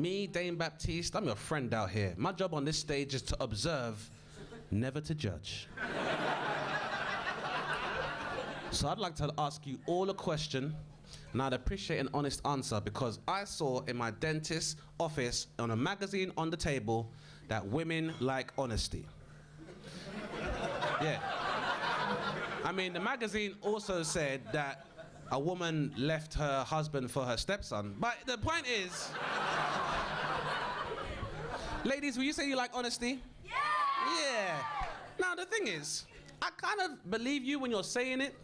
Me, Dane Baptiste, I'm your friend out here. My job on this stage is to observe, never to judge. So I'd like to ask you all a question, and I'd appreciate an honest answer, because I saw in my dentist's office on a magazine on the table that women like honesty. Yeah. I mean, the magazine also said that a woman left her husband for her stepson. But the point is, ladies, will you say you like honesty? Yeah! Yeah. Now, the thing is, I kind of believe you when you're saying it,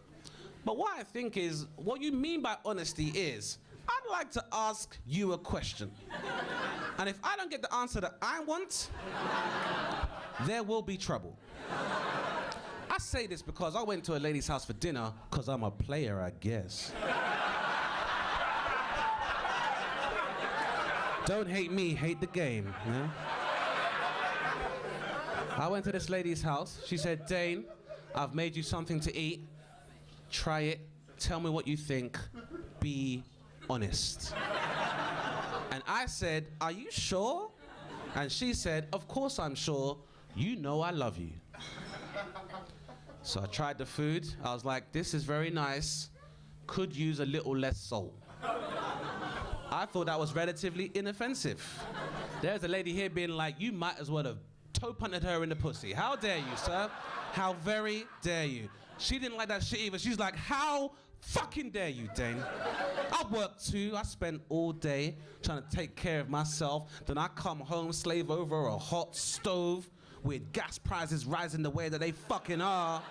but what I think is, what you mean by honesty is, I'd like to ask you a question. And if I don't get the answer that I want, there will be trouble. I say this because I went to a lady's house for dinner, because I'm a player, I guess. Don't hate me, hate the game. Yeah? I went to this lady's house. She said, Dane, I've made you something to eat. Try it. Tell me what you think. Be honest. And I said, are you sure? And she said, of course I'm sure. You know I love you. So I tried the food. I was like, this is very nice. Could use a little less salt. I thought that was relatively inoffensive. There's a lady here being like, you might as well have toe punted her in the pussy. How dare you, sir? How very dare you? She didn't like that shit either. She's like, how fucking dare you, Dane? I work too. I spent all day trying to take care of myself. Then I come home, slave over a hot stove with gas prices rising the way that they fucking are,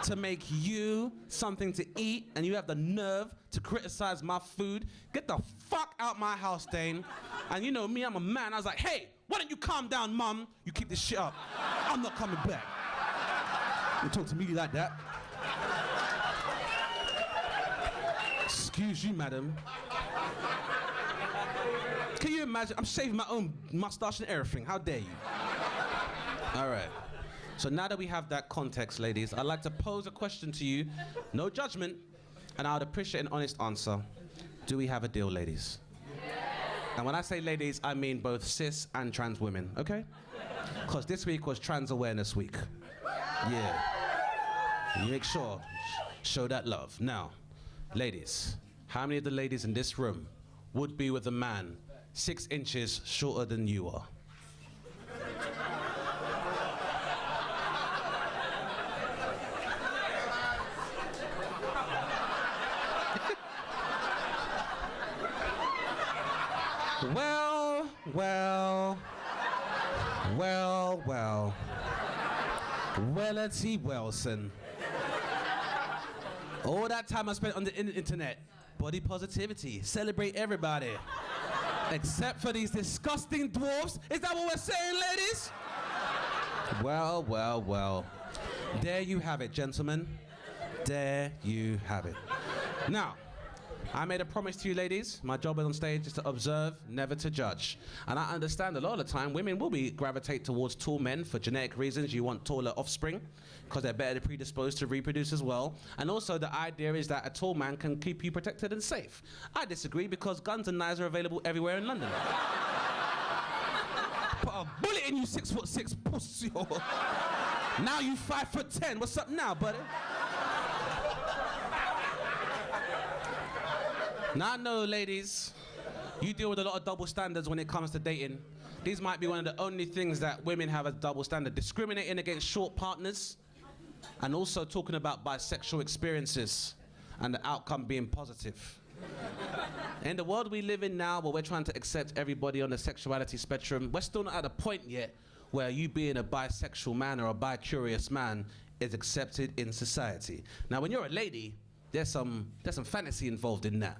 to make you something to eat, and you have the nerve to criticize my food. Get the fuck out my house, Dane. And you know me, I'm a man. I was like, hey, why don't you calm down, mum? You keep this shit up. I'm not coming back. You talk to me like that. Excuse you, madam. Can you imagine? I'm shaving my own mustache and everything. How dare you? All right. So now that we have that context, ladies, I'd like to pose a question to you. No judgment, and I would appreciate an honest answer. Do we have a deal, ladies? Yeah. And when I say ladies, I mean both cis and trans women, okay? Because this week was Trans Awareness Week. Yeah. You make sure, show that love. Now, ladies, how many of the ladies in this room would be with a man 6 inches shorter than you are? Well. Wellity Wilson. All that time I spent on the internet, body positivity, celebrate everybody. Except for these disgusting dwarfs. Is that what we're saying, ladies? Well. There you have it, gentlemen. There you have it. Now, I made a promise to you, ladies. My job on stage is to observe, never to judge. And I understand a lot of the time women will gravitate towards tall men for genetic reasons. You want taller offspring because they're better predisposed to reproduce as well. And also the idea is that a tall man can keep you protected and safe. I disagree, because guns and knives are available everywhere in London. Put a bullet in you, 6'6" pussy. Now you 5'10". What's up now, buddy? Now I know, ladies, you deal with a lot of double standards when it comes to dating. These might be one of the only things that women have as double standard. Discriminating against short partners, and also talking about bisexual experiences and the outcome being positive. In the world we live in now, where we're trying to accept everybody on the sexuality spectrum, we're still not at a point yet where you being a bisexual man or a bi-curious man is accepted in society. Now, when you're a lady, there's some fantasy involved in that.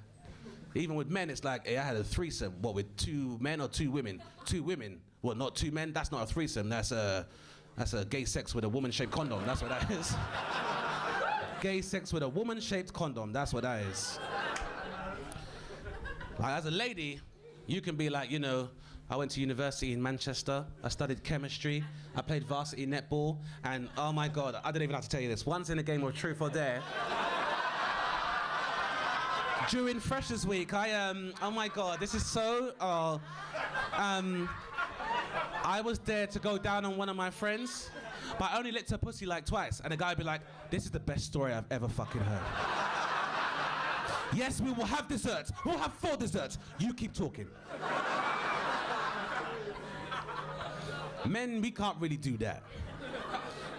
Even with men, it's like, hey, I had a threesome. What, with 2 men or 2 women? 2 women. Well, not 2 men. That's not a threesome. That's a gay sex with a woman-shaped condom. That's what that is. Gay sex with a woman-shaped condom. That's what that is. Like, as a lady, you can be like, you know, I went to university in Manchester. I studied chemistry. I played varsity netball. And oh my God, I don't even have to tell you this. Once in a game of Truth or Dare, During Freshers Week, oh my God, this is so, I was there to go down on one of my friends, but I only licked her pussy like twice, and the guy would be like, this is the best story I've ever fucking heard. Yes, we will have desserts. We'll have 4 desserts. You keep talking. Men, we can't really do that.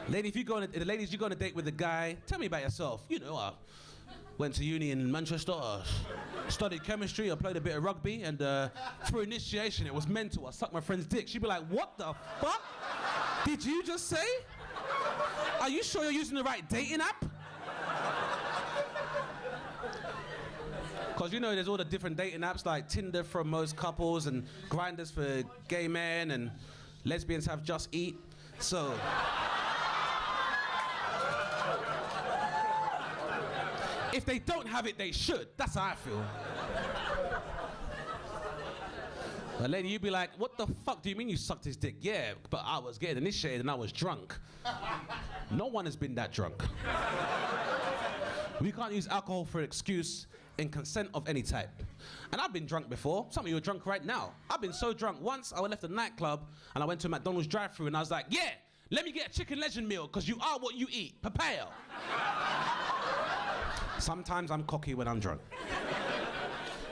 Lady, if you go on the ladies, you go on a date with a guy, tell me about yourself. You know, I went to uni in Manchester, studied chemistry, I played a bit of rugby, and through initiation, it was mental. I sucked my friend's dick. She'd be like, what the fuck did you just say? Are you sure you're using the right dating app? Because you know there's all the different dating apps like Tinder for most couples and Grinders for gay men and lesbians have Just Eat. So if they don't have it, they should. That's how I feel. A lady, you'd be like, what the fuck do you mean you sucked his dick? Yeah, but I was getting initiated and I was drunk. No one has been that drunk. We can't use alcohol for an excuse in consent of any type. And I've been drunk before. Some of you are drunk right now. I've been so drunk. Once I left a nightclub and I went to a McDonald's drive-thru and I was like, yeah, let me get a chicken legend meal because you are what you eat. Papaya. Sometimes I'm cocky when I'm drunk.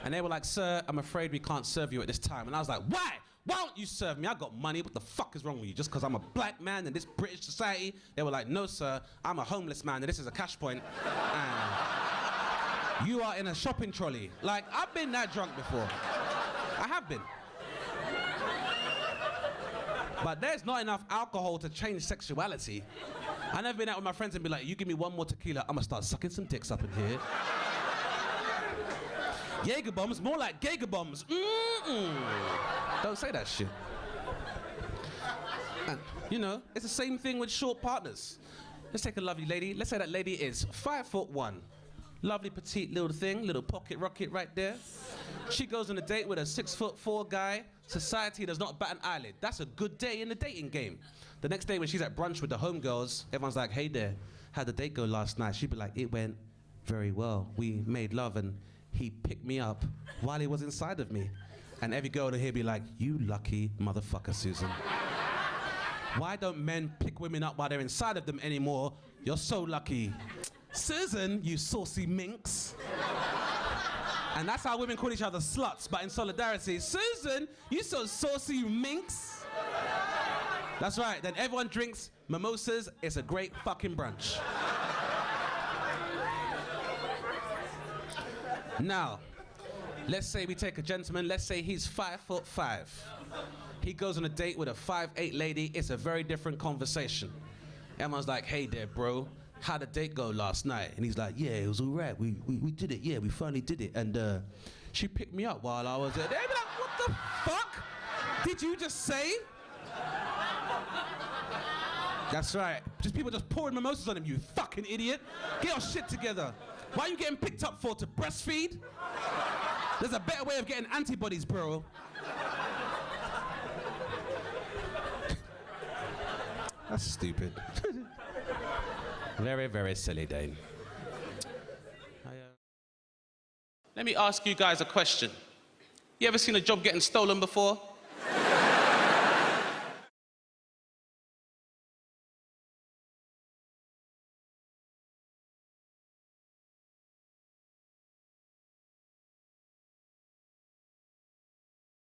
And they were like, sir, I'm afraid we can't serve you at this time. And I was like, why? Why don't you serve me? I got money. What the fuck is wrong with you? Just because I'm a black man in this British society? They were like, no, sir, I'm a homeless man and this is a cash point. And you are in a shopping trolley. Like, I've been that drunk before. I have been. But there's not enough alcohol to change sexuality. I've never been out with my friends and be like, you give me one more tequila, I'm gonna start sucking some dicks up in here. Jaeger bombs, more like Jaeger bombs. Don't say that shit. And, you know, it's the same thing with short partners. Let's take a lovely lady. Let's say that lady is 5'1". Lovely petite little thing, little pocket rocket right there. She goes on a date with a 6'4" guy. Society does not bat an eyelid. That's a good day in the dating game. The next day when she's at brunch with the homegirls, everyone's like, hey there, how'd the date go last night? She'd be like, it went very well. We made love and he picked me up while he was inside of me. And every girl here be like, you lucky motherfucker, Susan. Why don't men pick women up while they're inside of them anymore? You're so lucky. Susan, you saucy minx. And that's how women call each other sluts, but in solidarity, Susan, you so saucy, you minx. That's right, then everyone drinks mimosas, it's a great fucking brunch. Now, let's say we take a gentleman, let's say he's 5'5". He goes on a date with a 5'8" lady, it's a very different conversation. Everyone's like, hey there, bro, how'd the date go last night? And he's like, yeah, it was all right, we did it, yeah, we finally did it. And she picked me up while I was there. They'd be like, what the fuck did you just say? That's right, just people just pouring mimosas on him, you fucking idiot. Get your shit together. Why are you getting picked up for? To breastfeed? There's a better way of getting antibodies, bro. That's stupid. Very, very silly, Dane. Let me ask you guys a question. You ever seen a job getting stolen before?